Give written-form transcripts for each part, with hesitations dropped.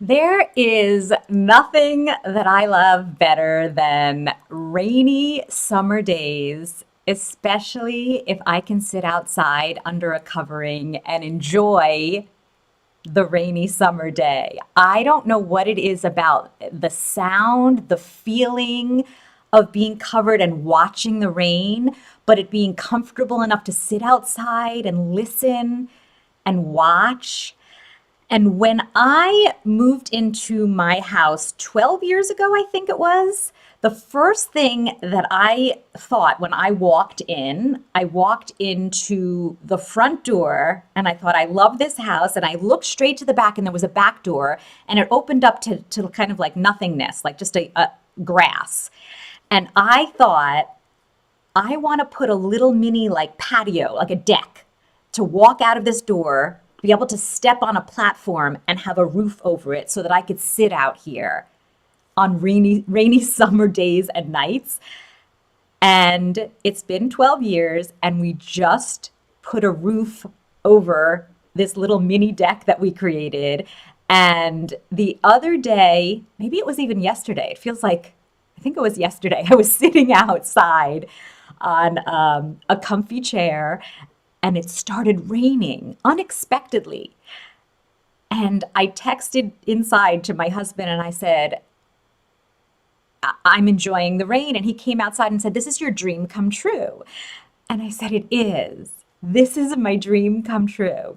There is nothing that I love better than rainy summer days, especially if I can sit outside under a covering and enjoy the rainy summer day. I don't know what it is about the sound, the feeling of being covered and watching the rain, but it being comfortable enough to sit outside and listen and watch. And when I moved into my house 12 years ago, I think it was, the first thing that I thought when I walked into the front door and I thought, I love this house. And I looked straight to the back and there was a back door and it opened up to kind of like nothingness, like just a grass. And I thought, I want to put a little mini like patio, like a deck to walk out of this door, be able to step on a platform and have a roof over it so that I could sit out here on rainy summer days and nights. And it's been 12 years and we just put a roof over this little mini deck that we created. And the other day, maybe it was even yesterday, it feels like, I think it was yesterday, I was sitting outside on a comfy chair and it started raining unexpectedly. And I texted inside to my husband and I said, I'm enjoying the rain. And he came outside and said, this is your dream come true. And I said, it is. This is my dream come true.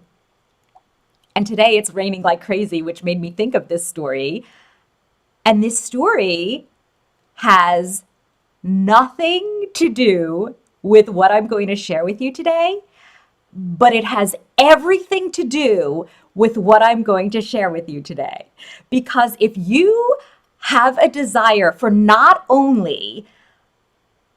And today it's raining like crazy, which made me think of this story. And this story has nothing to do with what I'm going to share with you today, but it has everything to do with what I'm going to share with you today. Because if you have a desire for not only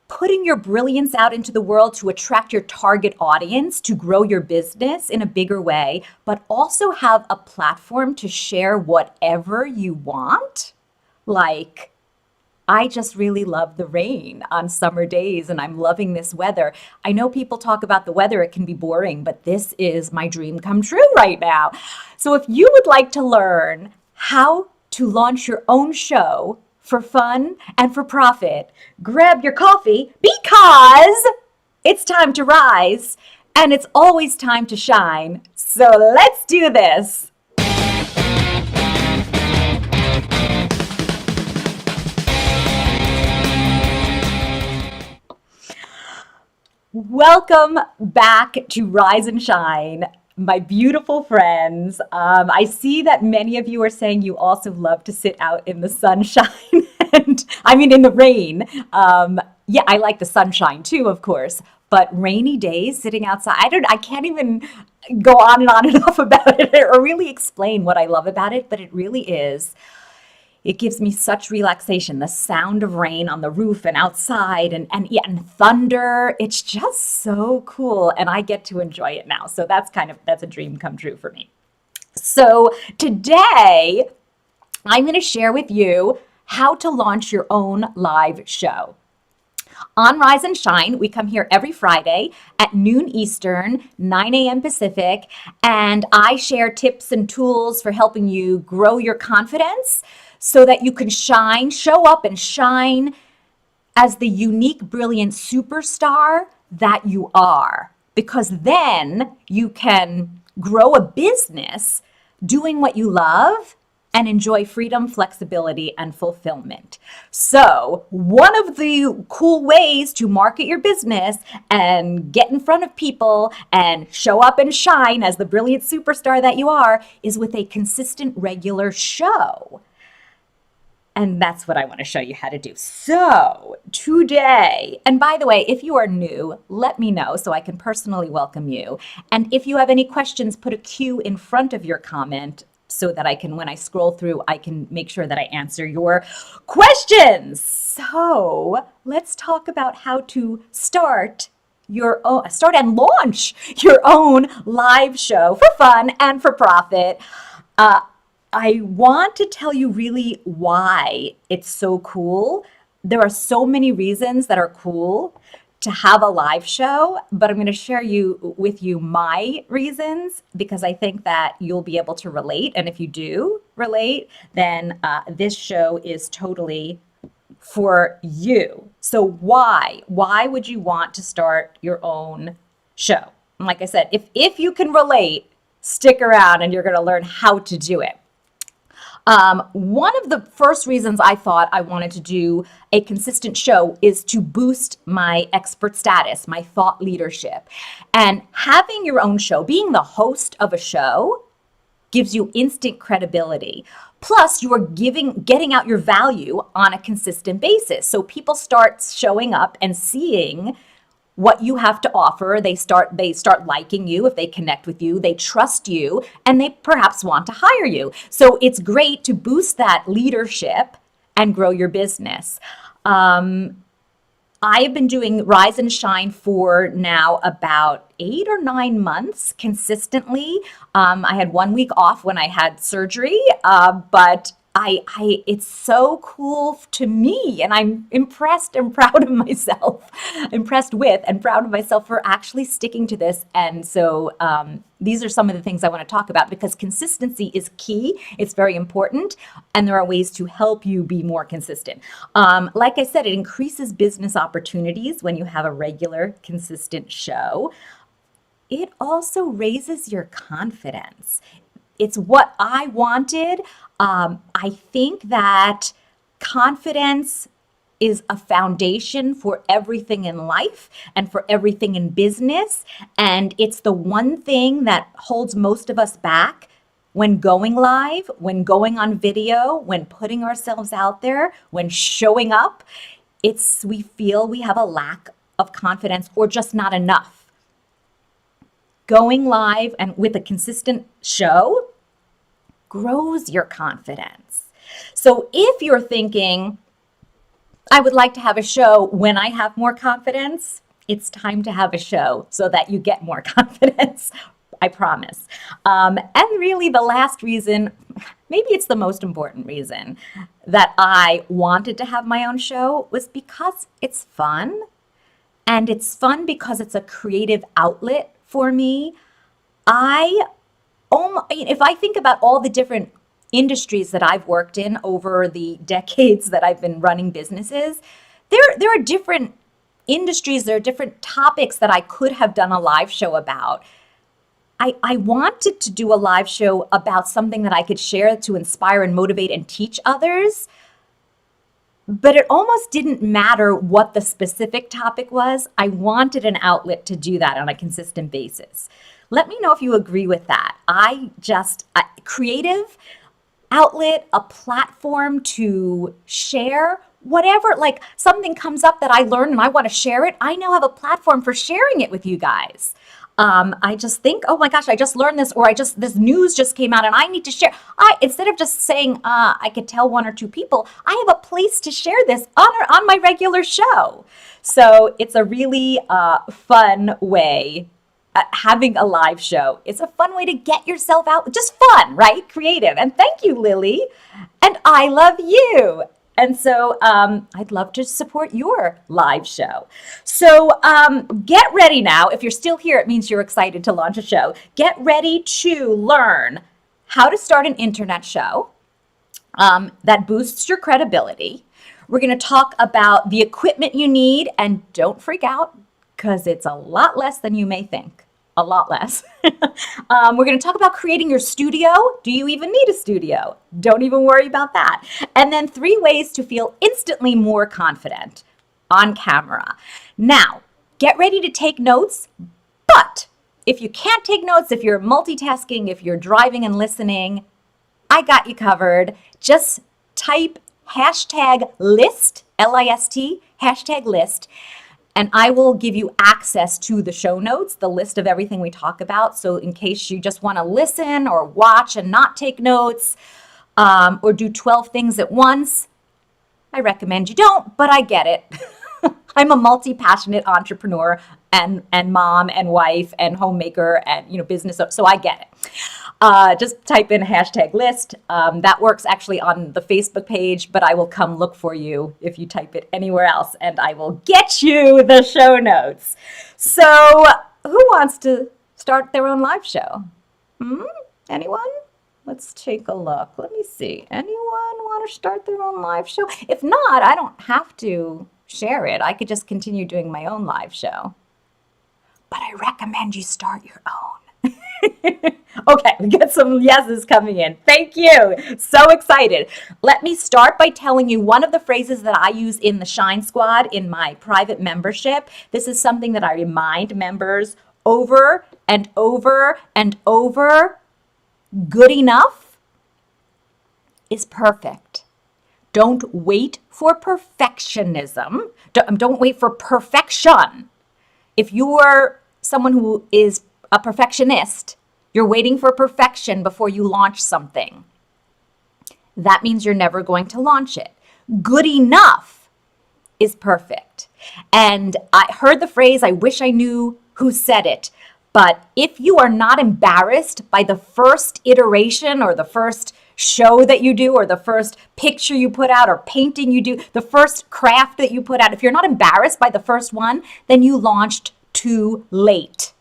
putting your brilliance out into the world to attract your target audience, to grow your business in a bigger way, but also have a platform to share whatever you want, like I just really love the rain on summer days and I'm loving this weather. I know people talk about the weather, it can be boring, but this is my dream come true right now. So if you would like to learn how to launch your own show for fun and for profit, grab your coffee because it's time to rise and it's always time to shine. So let's do this. Welcome back to Rise and Shine, my beautiful friends. I see that many of you are saying you also love to sit out in the sunshine and I mean in the rain. Yeah, I like the sunshine too, of course, but rainy days sitting outside, I can't even go on enough about it or really explain what I love about it, but it really is. It gives me such relaxation. The sound of rain on the roof and outside yeah, and thunder. It's just so cool. And I get to enjoy it now. So that's a dream come true for me. So today I'm going to share with you how to launch your own live show. On Rise and Shine, we come here every Friday at noon Eastern, 9 a.m. Pacific, and I share tips and tools for helping you grow your confidence so that you can shine, show up and shine as the unique, brilliant superstar that you are. Because then you can grow a business doing what you love and enjoy freedom, flexibility, and fulfillment. So, one of the cool ways to market your business and get in front of people and show up and shine as the brilliant superstar that you are is with a consistent, regular show. And that's what I want to show you how to do. So today, and by the way, if you are new, let me know so I can personally welcome you. And if you have any questions, put a Q in front of your comment so that I can, when I scroll through, I can make sure that I answer your questions. So let's talk about how to start and launch your own live show for fun and for profit. I want to tell you really why it's so cool. There are so many reasons that are cool. to have a live show, but I'm going to share with you my reasons because I think that you'll be able to relate. And if you do relate, then this show is totally for you. So why? Why would you want to start your own show? And like I said, if you can relate, stick around and you're going to learn how to do it. One of the first reasons I thought I wanted to do a consistent show is to boost my expert status, my thought leadership. And having your own show, being the host of a show, gives you instant credibility. Plus, you are getting out your value on a consistent basis. So people start showing up and seeing what you have to offer. They start liking you. If they connect with you, they trust you, and they perhaps want to hire you. So it's great to boost that leadership and grow your business. I have been doing Rise and Shine for now about 8 or 9 months consistently. I had 1 week off when I had surgery, but it's so cool to me, and I'm impressed and proud of myself, impressed with and proud of myself for actually sticking to this. And so these are some of the things I want to talk about because consistency is key. It's very important, and there are ways to help you be more consistent. Like I said, it increases business opportunities when you have a regular, consistent show. It also raises your confidence. It's what I wanted. I think that confidence is a foundation for everything in life and for everything in business. And it's the one thing that holds most of us back when going live, when going on video, when putting ourselves out there, when showing up. We feel we have a lack of confidence or just not enough. Going live and with a consistent show grows your confidence. So if you're thinking, I would like to have a show when I have more confidence, it's time to have a show so that you get more confidence. I promise. And really the last reason, maybe it's the most important reason that I wanted to have my own show was because it's fun. And it's fun because it's a creative outlet for me. If I think about all the different industries that I've worked in over the decades that I've been running businesses, there are different industries, there are different topics that I could have done a live show about. I wanted to do a live show about something that I could share to inspire and motivate and teach others, but it almost didn't matter what the specific topic was. I wanted an outlet to do that on a consistent basis. Let me know if you agree with that. Creative outlet, a platform to share whatever, like something comes up that I learned and I want to share it. I now have a platform for sharing it with you guys. I just think, oh my gosh, I just learned this, or this news just came out and I need to share. Instead of just saying, I could tell 1 or 2 people, I have a place to share this on my regular show. So it's a really fun way. Having a live show. It's a fun way to get yourself out. Just fun, right? Creative. And thank you, Lily. And I love you. And so I'd love to support your live show. So get ready now. If you're still here, it means you're excited to launch a show. Get ready to learn how to start an internet show that boosts your credibility. We're going to talk about the equipment you need, and don't freak out, because it's a lot less than you may think. A lot less. We're going to talk about creating your studio. Do you even need a studio? Don't even worry about that. And then 3 ways to feel instantly more confident on camera. Now, get ready to take notes, but if you can't take notes, if you're multitasking, if you're driving and listening, I got you covered. Just type hashtag list, L-I-S-T, hashtag list, and I will give you access to the show notes, the list of everything we talk about. So in case you just want to listen or watch and not take notes, or do 12 things at once, I recommend you don't, but I get it. I'm a multi-passionate entrepreneur and mom and wife and homemaker and business, so I get it. Just type in hashtag list. That works actually on the Facebook page, but I will come look for you if you type it anywhere else, and I will get you the show notes. So, who wants to start their own live show? Anyone? Let's take a look. Let me see. Anyone want to start their own live show? If not, I don't have to share it. I could just continue doing my own live show. But I recommend you start your own. Okay, we get some yeses coming in. Thank you. So excited. Let me start by telling you one of the phrases that I use in the Shine Squad in my private membership. This is something that I remind members over and over and over. Good enough is perfect. Don't wait for perfectionism. Don't wait for perfection. If you are someone who is a perfectionist, you're waiting for perfection before you launch something. That means you're never going to launch it. Good enough is perfect. And I heard the phrase, I wish I knew who said it, but if you are not embarrassed by the first iteration or the first show that you do or the first picture you put out or painting you do, the first craft that you put out, if you're not embarrassed by the first one, then you launched too late.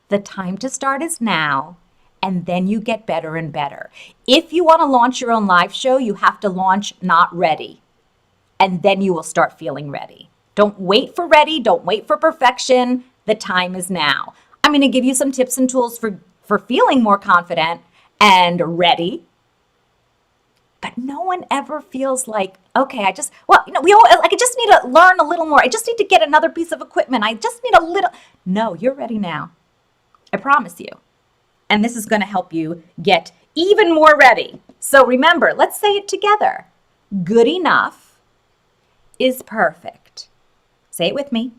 The time to start is now, and then you get better and better. If you want to launch your own live show, you have to launch not ready, and then you will start feeling ready. Don't wait for ready. Don't wait for perfection. The time is now. I'm going to give you some tips and tools for feeling more confident and ready. But no one ever feels like, okay, I just need to learn a little more. I just need to get another piece of equipment. I just need a little. No, you're ready now. I promise you. And this is going to help you get even more ready. So remember, let's say it together. Good enough is perfect. Say it with me.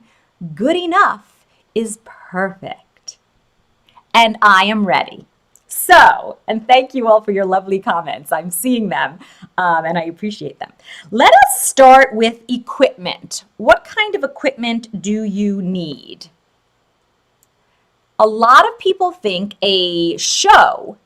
Good enough is perfect. And I am ready. So, and thank you all for your lovely comments. I'm seeing them and I appreciate them. Let us start with equipment. What kind of equipment do you need? A lot of people think a show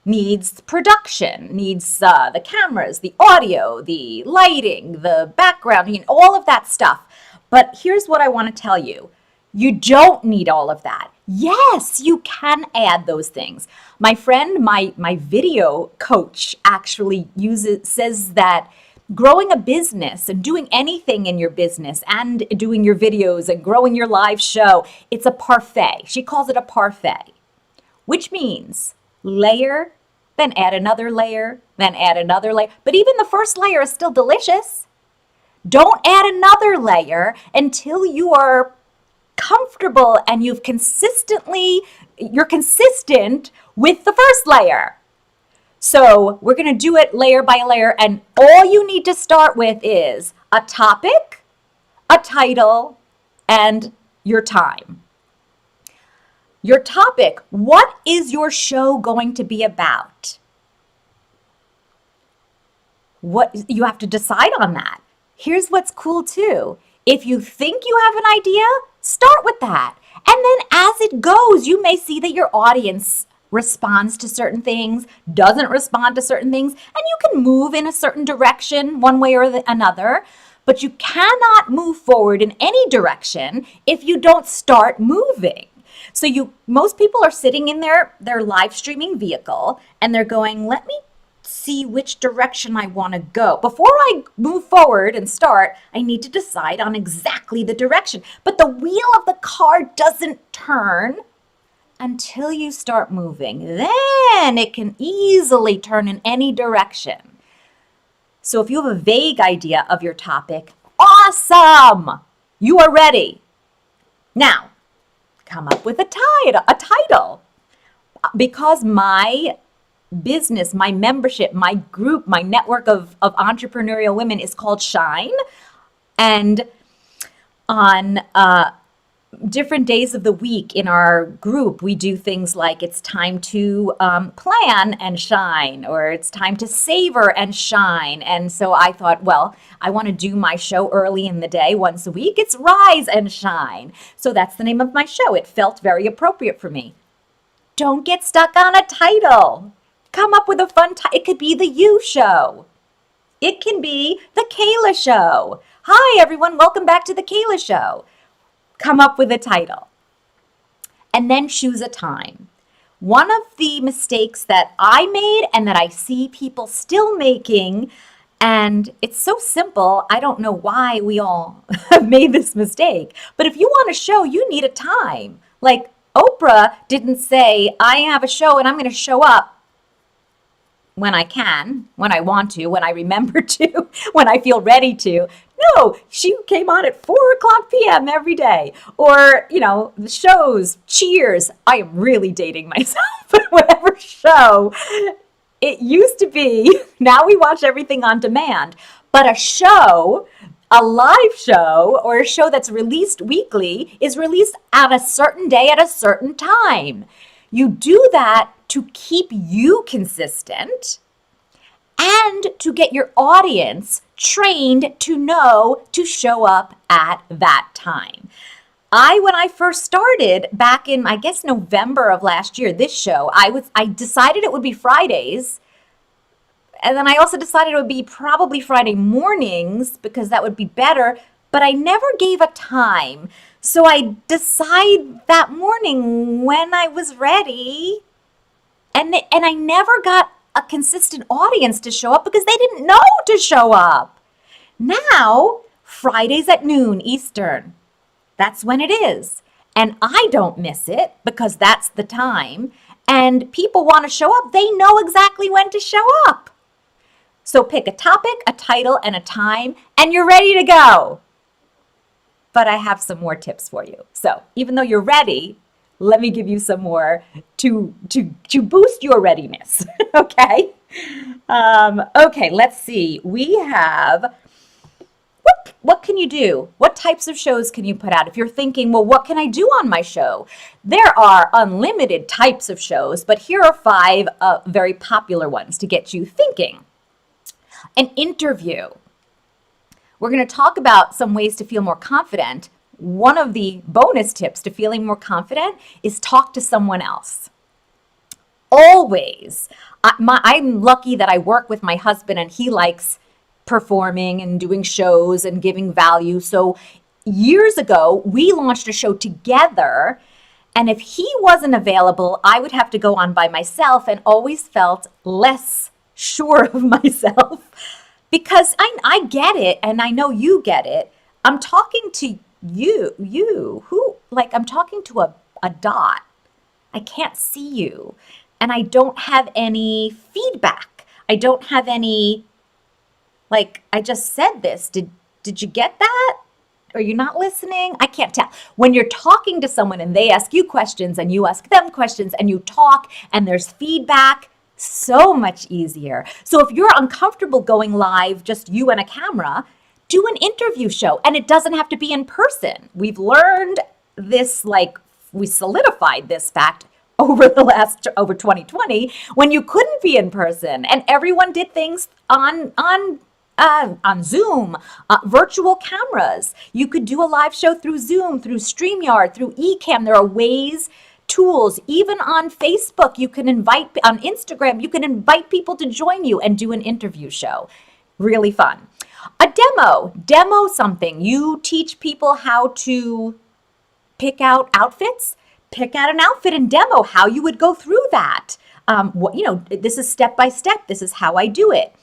needs production, needs the cameras, the audio, the lighting, the background, all of that stuff. But here's what I want to tell you. You don't need all of that. Yes, you can add those things. My friend, my video coach actually says that growing a business and doing anything in your business and doing your videos and growing your live show, it's a parfait. She calls it a parfait, which means layer, then add another layer, then add another layer. But even the first layer is still delicious. Don't add another layer until you are comfortable and you're consistent with the first layer. So we're going to do it layer by layer, and all you need to start with is a topic, a title, and your time. Your topic, what is your show going to be about? What you have to decide on that. Here's what's cool too. If you think you have an idea, start with that. And then as it goes, you may see that your audience responds to certain things, doesn't respond to certain things, and you can move in a certain direction one way or another. But you cannot move forward in any direction if you don't start moving. So most people are sitting in their live streaming vehicle and they're going, let me see which direction I want to go. Before I move forward and start, I need to decide on exactly the direction. But the wheel of the car doesn't turn until you start moving. Then it can easily turn in any direction. So if you have a vague idea of your topic, awesome! You are ready. Now, come up with a title. Because my business, my membership, my group, my network of entrepreneurial women is called Shine. And on different days of the week in our group, we do things like it's time to plan and shine, or it's time to savor and shine. And so I thought, well, I want to do my show early in the day once a week. It's Rise and Shine. So that's the name of my show. It felt very appropriate for me. Don't get stuck on a title. Come up with a fun title. It could be the You Show. It can be the Kayla Show. Hi, everyone. Welcome back to the Kayla Show. Come up with a title. And then choose a time. One of the mistakes that I made and that I see people still making, and it's so simple, I don't know why we all have made this mistake, but if you want a show, you need a time. Like Oprah didn't say, I have a show and I'm going to show up when I can, when I want to, when I remember to, when I feel ready to. No, she came on at 4:00 p.m. every day. Or, the shows, Cheers. I am really dating myself. Whatever show it used to be, now we watch everything on demand. But a show, a live show, or a show that's released weekly is released at a certain day at a certain time. You do that to keep you consistent and to get your audience trained to know to show up at that time. When I first started back in, I guess, November of last year, this show, I decided it would be Fridays. And then I also decided it would be probably Friday mornings because that would be better, but I never gave a time. So I decided that morning when I was ready, and I never got a consistent audience to show up because they didn't know to show up. Now, Fridays at noon Eastern, that's when it is. And I don't miss it because that's the time. And people want to show up. They know exactly when to show up. So pick a topic, a title, and a time, and you're ready to go. But I have some more tips for you. So even though you're ready, let me give you some more to boost your readiness. Okay? Okay, let's see. We have, what can you do? What types of shows can you put out? If you're thinking, well, what can I do on my show? There are unlimited types of shows, but here are 5 very popular ones to get you thinking. An interview. We're going to talk about some ways to feel more confident. One of the bonus tips to feeling more confident is talk to someone else. Always. I'm lucky that I work with my husband and he likes performing and doing shows and giving value. So years ago, we launched a show together. And if he wasn't available, I would have to go on by myself and always felt less sure of myself. Because I get it, and I know you get it. I'm talking to I'm talking to a dot. I can't see you. And I don't have any feedback. I don't have any, I just said this. Did you get that? Are you not listening? I can't tell. When you're talking to someone and they ask you questions and you ask them questions and you talk and there's feedback, so much easier. So if you're uncomfortable going live, just you and a camera, do an interview show. And it doesn't have to be in person. We've learned this, we solidified this fact over 2020 when you couldn't be in person and everyone did things on Zoom, virtual cameras. You could do a live show through Zoom, through StreamYard, through Ecamm. There are ways, tools, even on Facebook, on Instagram, you can invite people to join you and do an interview show. Really fun. A demo something. You teach people how to pick out outfits, pick out an outfit and demo how you would go through that. This is step by step. This is how I do it.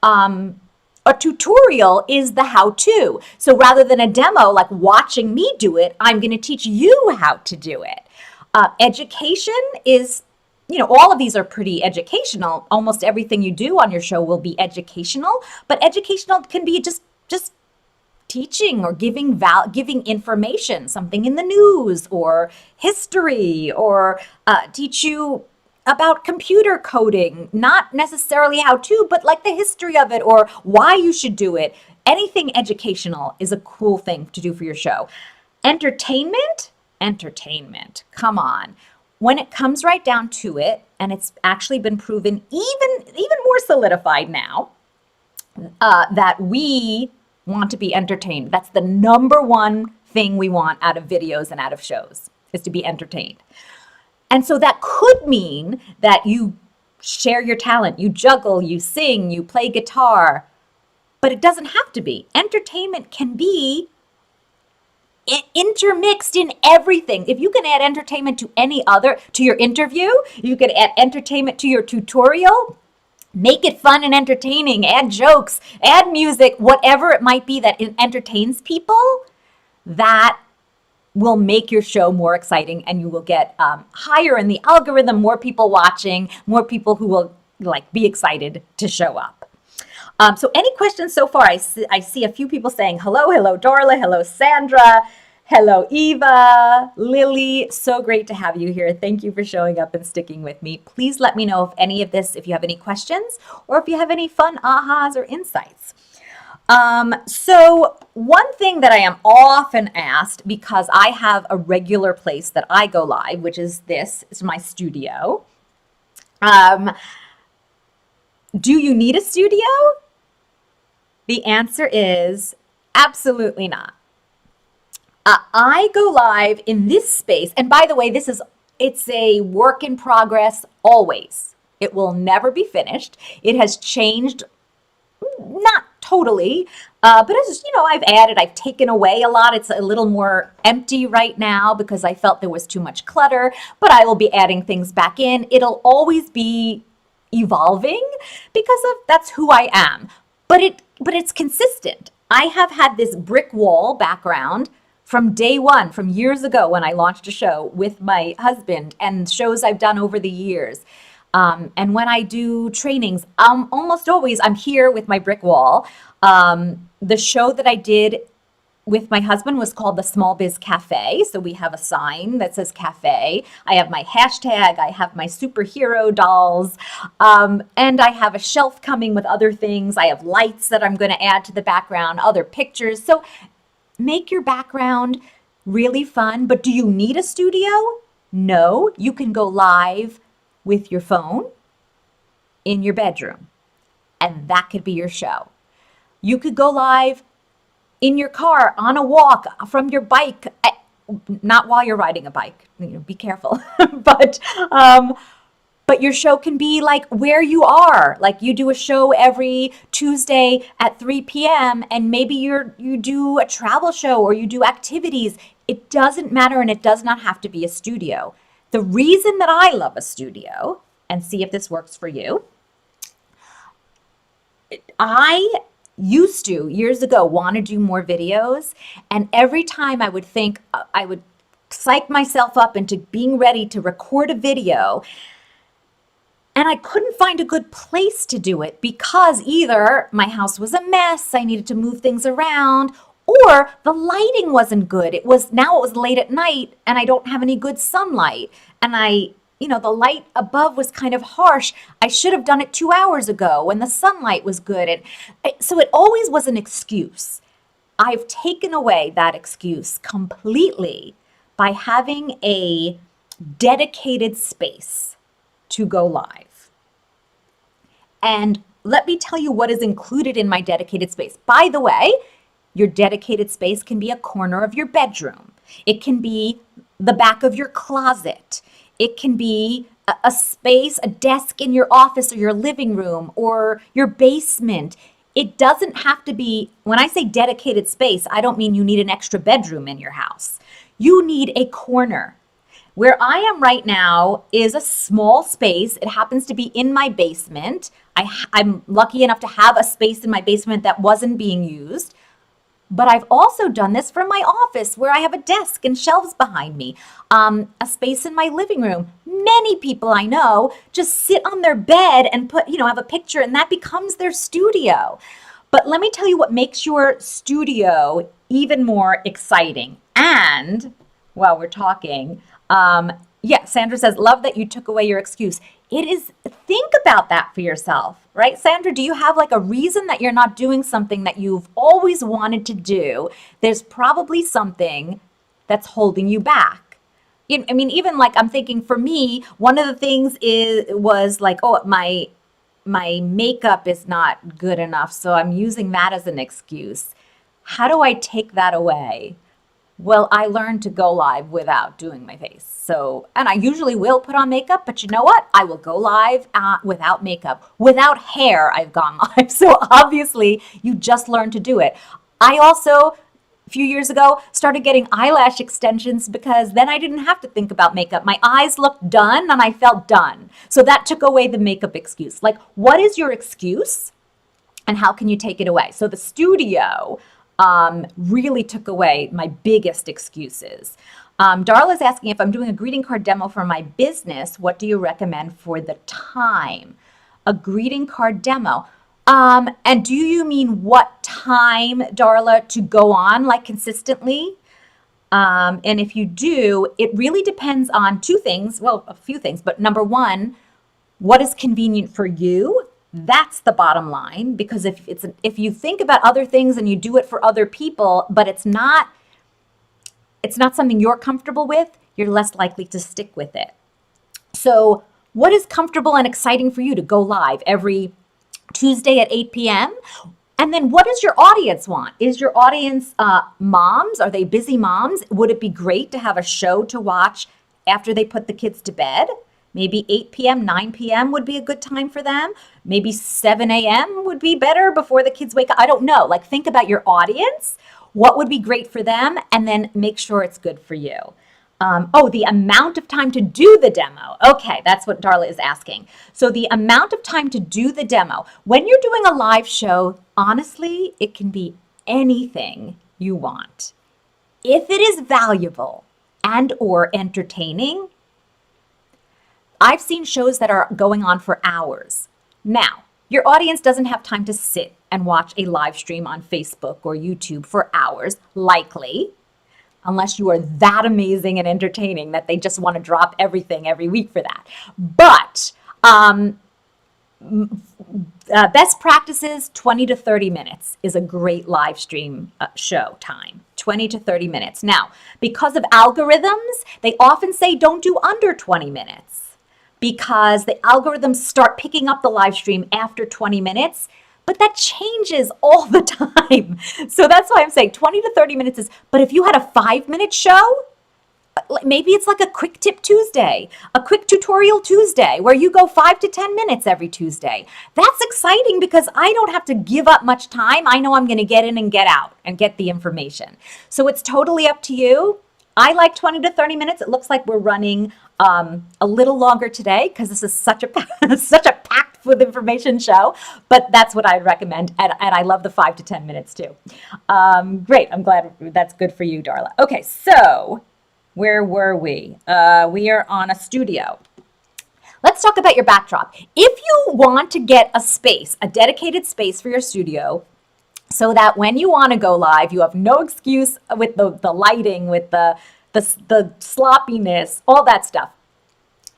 A tutorial is the how-to. So rather than a demo, like watching me do it, I'm going to teach you how to do it. Education is, all of these are pretty educational. Almost everything you do on your show will be educational, but educational can be just teaching or giving information, something in the news or history, or teach you about computer coding, not necessarily how to, but like the history of it or why you should do it. Anything educational is a cool thing to do for your show. Entertainment, come on. When it comes right down to it, and it's actually been proven even more solidified now, that we want to be entertained. That's the number one thing we want out of videos and out of shows, is to be entertained. And so that could mean that you share your talent, you juggle, you sing, you play guitar, but it doesn't have to be. Entertainment can be intermixed in everything. If you can add entertainment to your interview, you can add entertainment to your tutorial, make it fun and entertaining, add jokes, add music, whatever it might be that entertains people, that will make your show more exciting, and you will get higher in the algorithm, more people watching, more people who will be excited to show up. So any questions so far? I see a few people saying hello. Hello, Darla. Hello, Sandra. Hello, Eva. Lily. So great to have you here. Thank you for showing up and sticking with me. Please let me know if you have any questions, or if you have any fun ahas or insights. So one thing that I am often asked, because I have a regular place that I go live, which is my studio. Do you need a studio? The answer is absolutely not. I go live in this space, and by the way, it's a work in progress always. It will never be finished. It has changed, not totally, but as you know, I've taken away a lot. It's a little more empty right now because I felt there was too much clutter, but I will be adding things back in. It'll always be evolving because that's who I am. But it's consistent. I have had this brick wall background from day one, from years ago when I launched a show with my husband, and shows I've done over the years. And when I do trainings, almost always I'm here with my brick wall. The show that I did with my husband was called the Small Biz Cafe. So we have a sign that says cafe. I have my hashtag. I have my superhero dolls. And I have a shelf coming with other things. I have lights that I'm going to add to the background, other pictures. So make your background really fun. But do you need a studio? No. You can go live with your phone in your bedroom, and that could be your show. You could go live in your car, on a walk, from your bike, not while you're riding a bike, be careful, but your show can be where you are. You do a show every Tuesday at 3 p.m. and maybe you do a travel show, or you do activities. It doesn't matter, and it does not have to be a studio. The reason that I love a studio, and see if this works for you, I used to, years ago, want to do more videos. And every time I would think, I would psych myself up into being ready to record a video. And I couldn't find a good place to do it because either my house was a mess, I needed to move things around, or the lighting wasn't good. It was late at night and I don't have any good sunlight. And the light above was kind of harsh. I should have done it 2 hours ago when the sunlight was good. And so it always was an excuse. I've taken away that excuse completely by having a dedicated space to go live. And let me tell you what is included in my dedicated space. By the way, your dedicated space can be a corner of your bedroom. It can be the back of your closet. It can be a space, a desk in your office or your living room or your basement. It doesn't have to be, when I say dedicated space, I don't mean you need an extra bedroom in your house. You need a corner. Where I am right now is a small space. It happens to be in my basement. I'm lucky enough to have a space in my basement that wasn't being used. But I've also done this from my office where I have a desk and shelves behind me, a space in my living room. Many people I know just sit on their bed and have a picture, and that becomes their studio. But let me tell you what makes your studio even more exciting. And while we're talking, Sandra says, love that you took away your excuse. Think about that for yourself, right? Sandra, do you have a reason that you're not doing something that you've always wanted to do? There's probably something that's holding you back. Even I'm thinking for me, one of the things was my makeup is not good enough, so I'm using that as an excuse. How do I take that away? Well, I learned to go live without doing my face. So, and I usually will put on makeup, but you know what? I will go live without makeup. Without hair, I've gone live. So obviously, you just learn to do it. I also, a few years ago, started getting eyelash extensions because then I didn't have to think about makeup. My eyes looked done and I felt done. So that took away the makeup excuse. Like, what is your excuse? And how can you take it away? So the studio really took away my biggest excuses. Darla's asking if I'm doing a greeting card demo for my business, what do you recommend for the time? A greeting card demo. And do you mean what time, Darla, to go on, like consistently? And if you do, it really depends on two things. Well, a few things, but number one, what is convenient for you? That's the bottom line, because if you think about other things and you do it for other people, but it's not something you're comfortable with, you're less likely to stick with it. So what is comfortable and exciting for you to go live every Tuesday at 8 p.m.? And then what does your audience want? Is your audience moms? Are they busy moms? Would it be great to have a show to watch after they put the kids to bed? Maybe 8 p.m., 9 p.m. would be a good time for them. Maybe 7 a.m. would be better before the kids wake up. I don't know. Like, think about your audience. What would be great for them? And then make sure it's good for you. The amount of time to do the demo. Okay, that's what Darla is asking. So the amount of time to do the demo. When you're doing a live show, honestly, it can be anything you want. If it is valuable and or entertaining, I've seen shows that are going on for hours. Now, your audience doesn't have time to sit and watch a live stream on Facebook or YouTube for hours, likely, unless you are that amazing and entertaining that they just want to drop everything every week for that. But best practices, 20 to 30 minutes is a great live stream show time. 20 to 30 minutes. Now, because of algorithms, they often say don't do under 20 minutes. Because the algorithms start picking up the live stream after 20 minutes, but that changes all the time. So that's why I'm saying 20 to 30 minutes is, but if you had a 5-minute show, maybe it's like a quick tip Tuesday, a quick tutorial Tuesday, where you go 5 to 10 minutes every Tuesday. That's exciting because I don't have to give up much time. I know I'm going to get in and get out and get the information. So it's totally up to you. I like 20 to 30 minutes. It looks like we're running a little longer today because this is such a packed with information show, but that's what I'd recommend. And I love the 5 to 10 minutes too. Great. I'm glad that's good for you, Darla. Okay. So where were we? We are on a studio. Let's talk about your backdrop. If you want to get a space, a dedicated space for your studio, so that when you want to go live, you have no excuse with the lighting, with the sloppiness, all that stuff.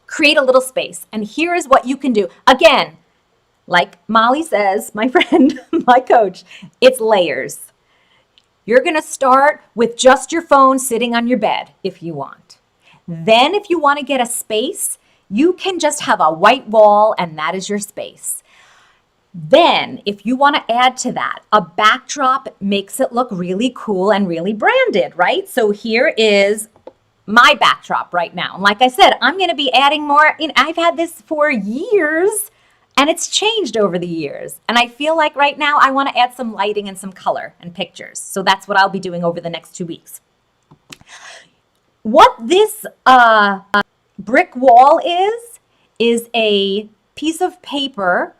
Create a little space. And here is what you can do. Again, like Molly says, my friend, my coach, it's layers. You're going to start with just your phone sitting on your bed if you want. Then if you want to get a space, you can just have a white wall and that is your space. Then, if you want to add to that, a backdrop makes it look really cool and really branded, right? So here is my backdrop right now. And like I said, I'm going to be adding more. I've had this for years and it's changed over the years. And I feel like right now I want to add some lighting and some color and pictures. So that's what I'll be doing over the next 2 weeks. What this brick wall is a piece of paper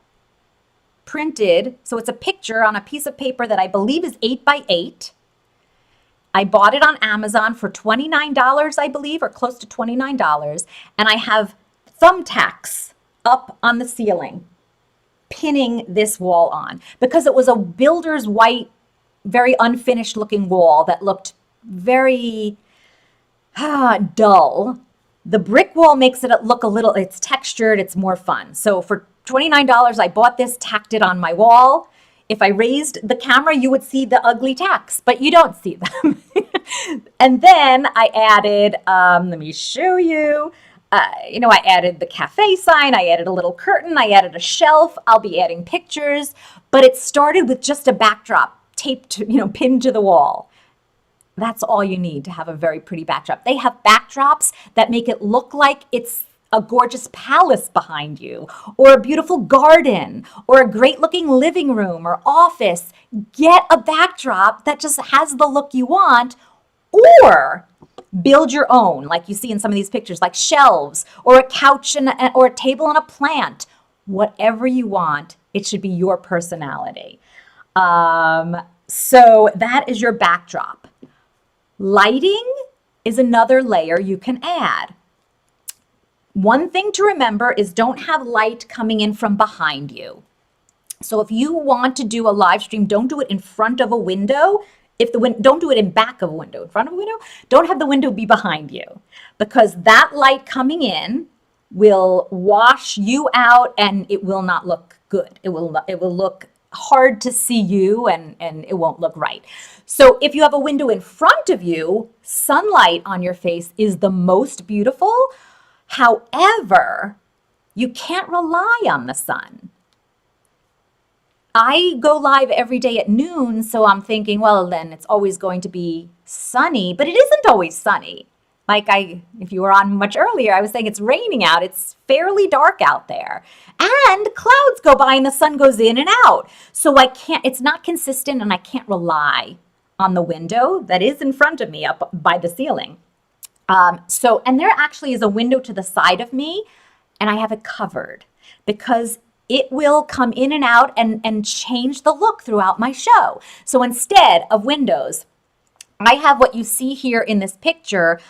printed, so it's a picture on a piece of paper that I believe is 8 by 8. I bought it on Amazon for $29, I believe, or close to $29. And I have thumbtacks up on the ceiling, pinning this wall on because it was a builder's white, very unfinished looking wall that looked very dull. The brick wall makes it look a little, it's textured, it's more fun. So for $29, I bought this, tacked it on my wall. If I raised the camera, you would see the ugly tacks, but you don't see them. And then I added, let me show you, I added the cafe sign, I added a little curtain, I added a shelf, I'll be adding pictures, but it started with just a backdrop taped, pinned to the wall. That's all you need to have a very pretty backdrop. They have backdrops that make it look like it's a gorgeous palace behind you, or a beautiful garden, or a great looking living room or office. Get a backdrop that just has the look you want, or build your own, like you see in some of these pictures, like shelves or a couch or a table and a plant. Whatever you want, it should be your personality. So that is your backdrop. Lighting is another layer you can add. One thing to remember is don't have light coming in from behind you. So if you want to do a live stream, don't do it in front of a window. Don't do it in back of a window, in front of a window. Don't have the window be behind you, because that light coming in will wash you out and it will not look good. It will look hard to see you, and it won't look right. So if you have a window in front of you, sunlight on your face is the most beautiful. However, you can't rely on the sun. I go live every day at noon, so I'm thinking, well, then it's always going to be sunny, but it isn't always sunny. If you were on much earlier, I was saying it's raining out. It's fairly dark out there. And clouds go by and the sun goes in and out. So it's not consistent, and I can't rely on the window that is in front of me up by the ceiling. And there actually is a window to the side of me, and I have it covered because it will come in and out and change the look throughout my show. So instead of windows, I have what you see here in this picture,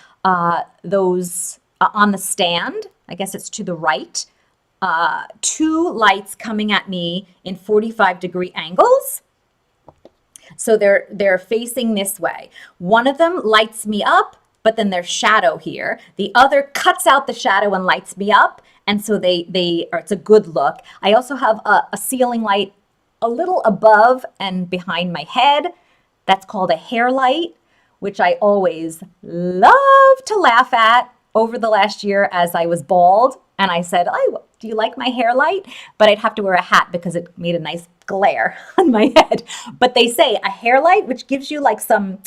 those on the stand, I guess it's to the right, 2 lights coming at me in 45-degree angles. So they're facing this way. One of them lights me up, but then there's shadow here. The other cuts out the shadow and lights me up. And so it's a good look. I also have a ceiling light a little above and behind my head. That's called a hair light, which I always love to laugh at over the last year as I was bald. And I said, oh, do you like my hair light? But I'd have to wear a hat because it made a nice glare on my head. But they say a hair light, which gives you like some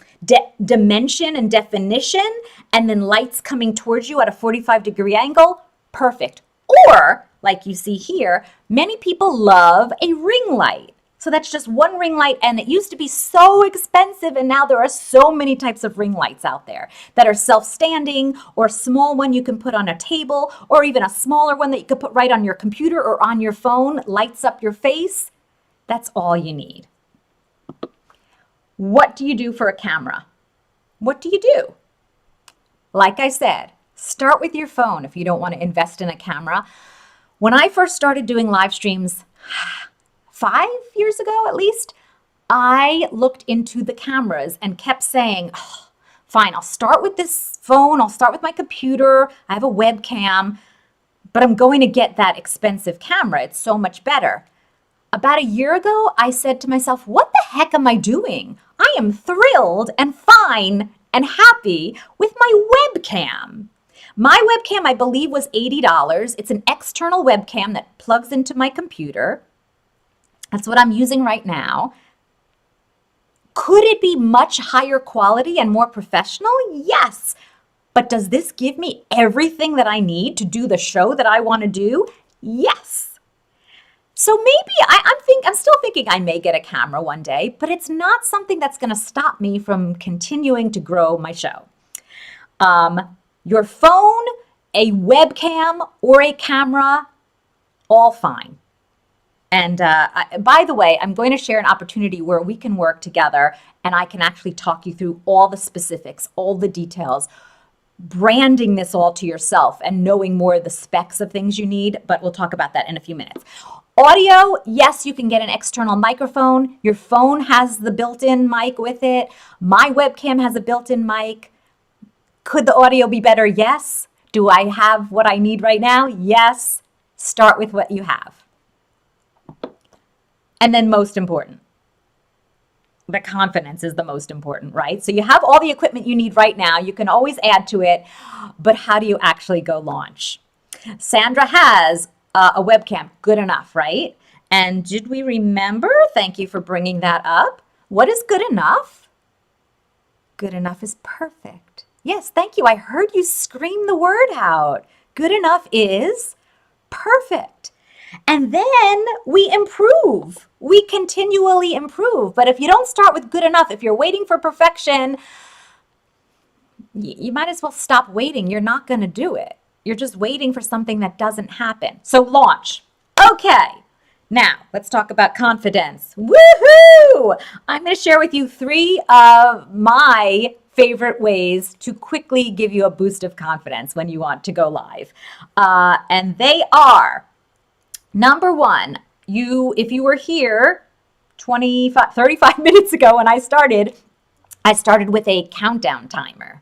dimension and definition, and then lights coming towards you at a 45-degree angle, perfect. Or, like you see here, many people love a ring light. So that's just one ring light, and it used to be so expensive, and now there are so many types of ring lights out there that are self-standing, or a small one you can put on a table, or even a smaller one that you could put right on your computer or on your phone, lights up your face. That's all you need. What do you do for a camera? What do you do? Like I said, start with your phone if you don't want to invest in a camera. When I first started doing live streams 5 years ago at least, I looked into the cameras and kept saying, oh, fine, I'll start with this phone, I'll start with my computer, I have a webcam, but I'm going to get that expensive camera. It's so much better. About a year ago, I said to myself, what the heck am I doing? I am thrilled and fine and happy with my webcam. My webcam, I believe, was $80. It's an external webcam that plugs into my computer. That's what I'm using right now. Could it be much higher quality and more professional? Yes. But does this give me everything that I need to do the show that I want to do? Yes. So maybe I'm still thinking I may get a camera one day, but it's not something that's going to stop me from continuing to grow my show. Your phone, a webcam, or a camera, all fine. And by the way, I'm going to share an opportunity where we can work together and I can actually talk you through all the specifics, all the details, branding this all to yourself and knowing more of the specs of things you need, but we'll talk about that in a few minutes. Audio, yes, you can get an external microphone. Your phone has the built-in mic with it. My webcam has a built-in mic. Could the audio be better? Yes. Do I have what I need right now? Yes. Start with what you have. And then most important, the confidence is the most important, right? So you have all the equipment you need right now. You can always add to it, but how do you actually go launch? Sandra has a webcam. Good enough, right? And did we remember? Thank you for bringing that up. What is good enough? Good enough is perfect. Yes, thank you. I heard you scream the word out. Good enough is perfect. And then we improve. We continually improve. But if you don't start with good enough, if you're waiting for perfection, you might as well stop waiting. You're not going to do it. You're just waiting for something that doesn't happen. So launch. Okay. Now, let's talk about confidence. Woohoo! I'm going to share with you 3 of my favorite ways to quickly give you a boost of confidence when you want to go live. And they are, number 1, if you were here 35 minutes ago when I started with a countdown timer.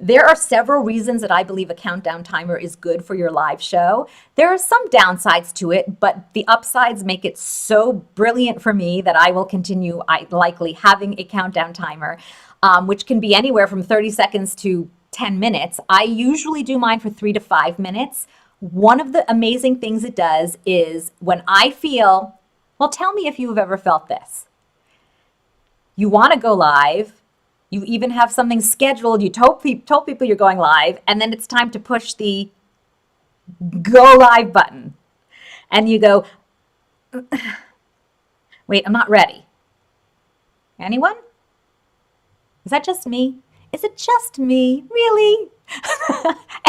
There are several reasons that I believe a countdown timer is good for your live show. There are some downsides to it, but the upsides make it so brilliant for me that I will continue likely having a countdown timer, which can be anywhere from 30 seconds to 10 minutes. I usually do mine for 3 to 5 minutes. One of the amazing things it does is when I feel, well, tell me if you've ever felt this. You want to go live. You even have something scheduled. You told people you're going live, and then it's time to push the go live button. And you go, wait, I'm not ready. Anyone? Is that just me? Is it just me? Really?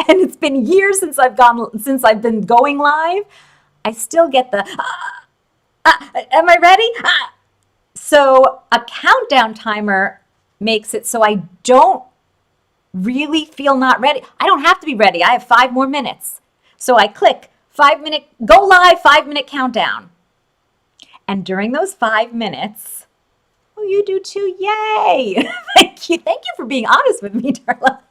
And it's been years since I've been going live. I still get the, am I ready? So a countdown timer makes it so I don't really feel not ready. I don't have to be ready. I have 5 more minutes. So I click 5-minute, go live, 5-minute countdown. And during those 5 minutes, oh, you do too. Yay. Thank you. Thank you for being honest with me, Darla.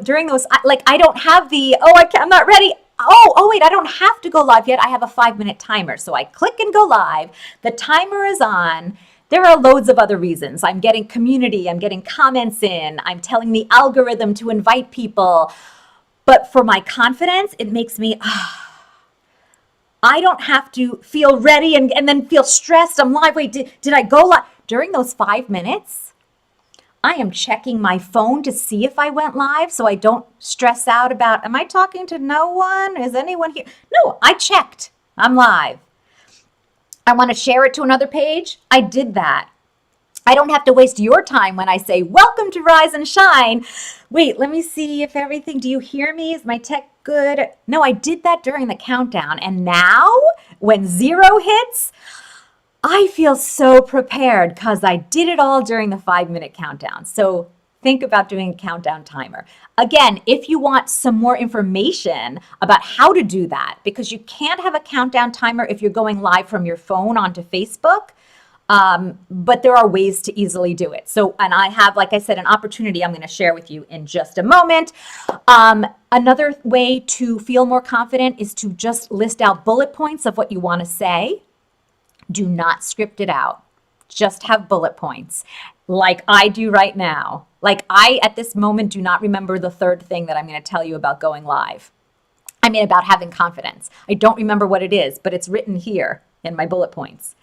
During those, I don't have I'm not ready. Oh, wait, I don't have to go live yet. I have a 5-minute timer. So I click and go live. The timer is on. There are loads of other reasons. I'm getting community. I'm getting comments in. I'm telling the algorithm to invite people. But for my confidence, it makes me, I don't have to feel ready and then feel stressed. I'm live. Wait, did I go live? During those 5 minutes, I am checking my phone to see if I went live so I don't stress out about, am I talking to no one? Is anyone here? No, I checked. I'm live. I want to share it to another page. I did that. I don't have to waste your time when I say, welcome to Rise and Shine. Wait, let me see if everything, do you hear me? Is my tech good? No, I did that during the countdown. And now when 0 hits, I feel so prepared because I did it all during the 5-minute countdown. So think about doing a countdown timer. Again, if you want some more information about how to do that, because you can't have a countdown timer if you're going live from your phone onto Facebook, but there are ways to easily do it. So, and I have, like I said, an opportunity I'm going to share with you in just a moment. Another way to feel more confident is to just list out bullet points of what you want to say. Do not script it out. Just have bullet points like I do right now. Like I, at this moment, do not remember the 3rd thing that I'm going to tell you about going live. I mean, about having confidence. I don't remember what it is, but it's written here in my bullet points.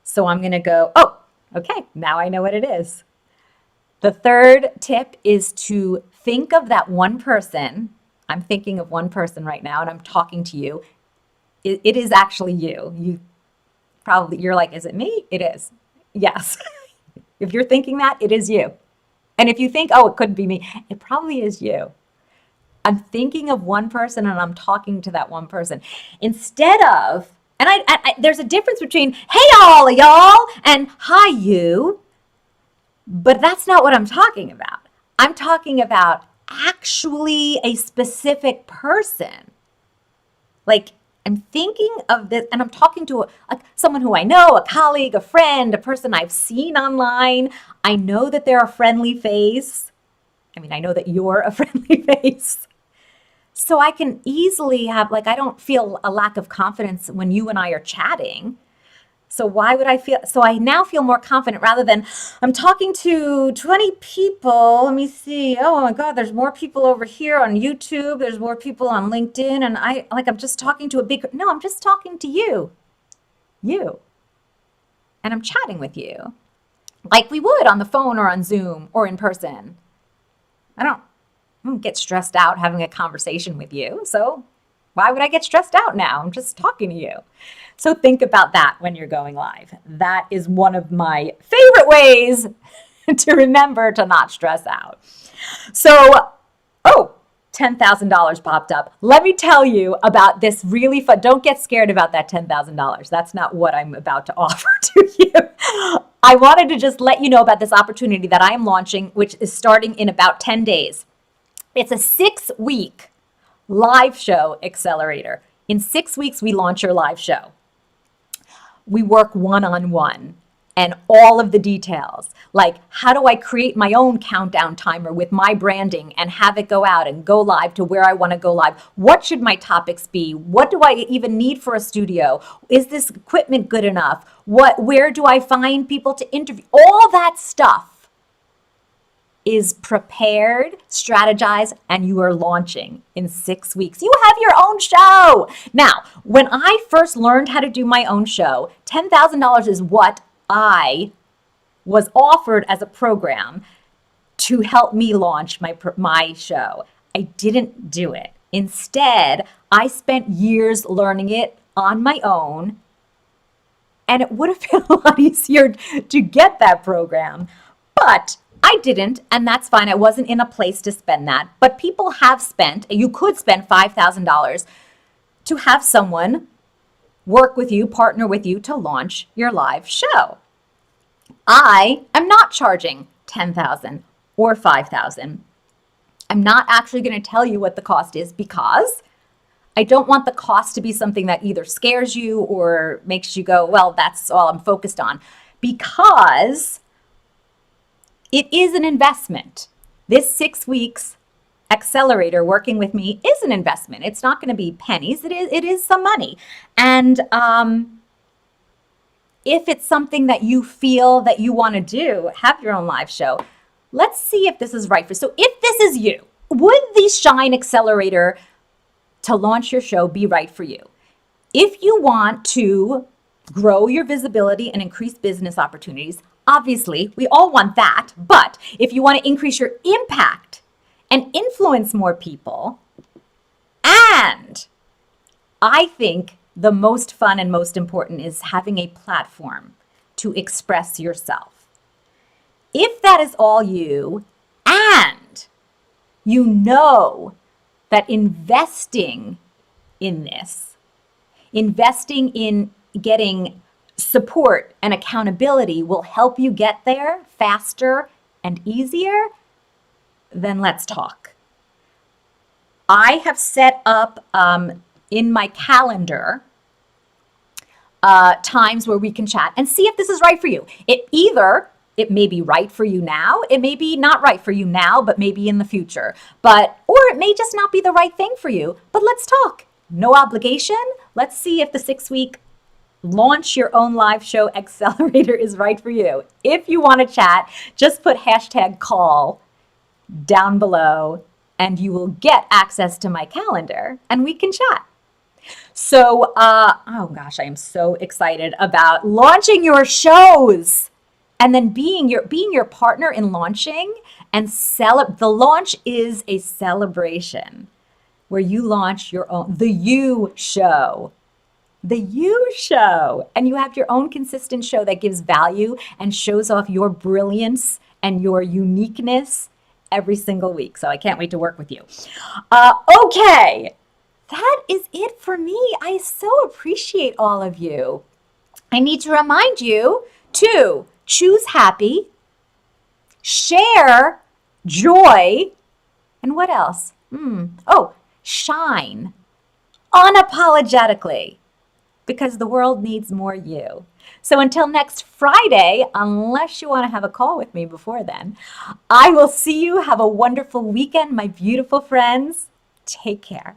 So I'm going to go, oh, okay, now I know what it is. The 3rd tip is to think of that one person. I'm thinking of one person right now, and I'm talking to you. It is actually you. You're like, is it me? It is. Yes. If you're thinking that, it is you. And if you think, oh, it couldn't be me, it probably is you. I'm thinking of one person and I'm talking to that one person. Instead of, and there's a difference between, hey, all of y'all, and hi, you. But that's not what I'm talking about. I'm talking about actually a specific person. Like, I'm thinking of this, and I'm talking to someone who I know, a colleague, a friend, a person I've seen online. I know that they're a friendly face. I mean, I know that you're a friendly face. So I can easily have, I don't feel a lack of confidence when you and I are chatting. So why would I feel, so I now feel more confident rather than I'm talking to 20 people. Let me see. Oh my God, there's more people over here on YouTube. There's more people on LinkedIn. And I'm just talking to no, I'm just talking to you. And I'm chatting with you. like we would on the phone or on Zoom or in person. I don't get stressed out having a conversation with you. So why would I get stressed out now? I'm just talking to you. So think about that when you're going live. That is one of my favorite ways to remember to not stress out. So, oh, $10,000 popped up. Let me tell you about this really fun. Don't get scared about that $10,000. That's not what I'm about to offer to you. I wanted to just let you know about this opportunity that I am launching, which is starting in about 10 days. It's a 6-week live show accelerator. In 6 weeks, we launch your live show. We work one-on-one and all of the details. Like, how do I create my own countdown timer with my branding and have it go out and go live to where I want to go live? What should my topics be? What do I even need for a studio? Is this equipment good enough? Where do I find people to interview? All that stuff is prepared, strategized, and you are launching in 6 weeks. You have your own show. Now, when I first learned how to do my own show, $10,000 is what I was offered as a program to help me launch my show. I didn't do it. Instead, I spent years learning it on my own, and it would have been a lot easier to get that program. But I didn't, and that's fine. I wasn't in a place to spend that. But people have spent, you could spend $5,000 to have someone work with you, partner with you to launch your live show. I am not charging $10,000 or $5,000. I'm not actually going to tell you what the cost is because I don't want the cost to be something that either scares you or makes you go, well, that's all I'm focused on. Because it is an investment. This 6 weeks accelerator working with me is an investment. It's not going to be pennies. It is some money. And if it's something that you feel that you want to do, have your own live show, let's see if this is right for you. So if this is you, would the Shine Accelerator to launch your show be right for you? If you want to grow your visibility and increase business opportunities, obviously, we all want that. But if you want to increase your impact and influence more people, and I think the most fun and most important is having a platform to express yourself. If that is all you, and you know that investing in this, investing in getting support and accountability will help you get there faster and easier, then let's talk. I have set up in my calendar times where we can chat and see if this is right for you. It may be right for you now, it may be not right for you now, but maybe in the future. Or it may just not be the right thing for you. But let's talk. No obligation. Let's see if the 6-week launch your own live show accelerator is right for you. If you want to chat, just put #call down below and you will get access to my calendar and we can chat. So, oh gosh, I am so excited about launching your shows and then being your partner in launching and the launch is a celebration where you launch your own, the You Show. The You Show. And you have your own consistent show that gives value and shows off your brilliance and your uniqueness every single week. So I can't wait to work with you. Okay, that is it for me. I so appreciate all of you. I need to remind you to choose happy, share joy, and what else? Shine unapologetically. Because the world needs more you. So until next Friday, unless you want to have a call with me before then, I will see you. Have a wonderful weekend, my beautiful friends. Take care.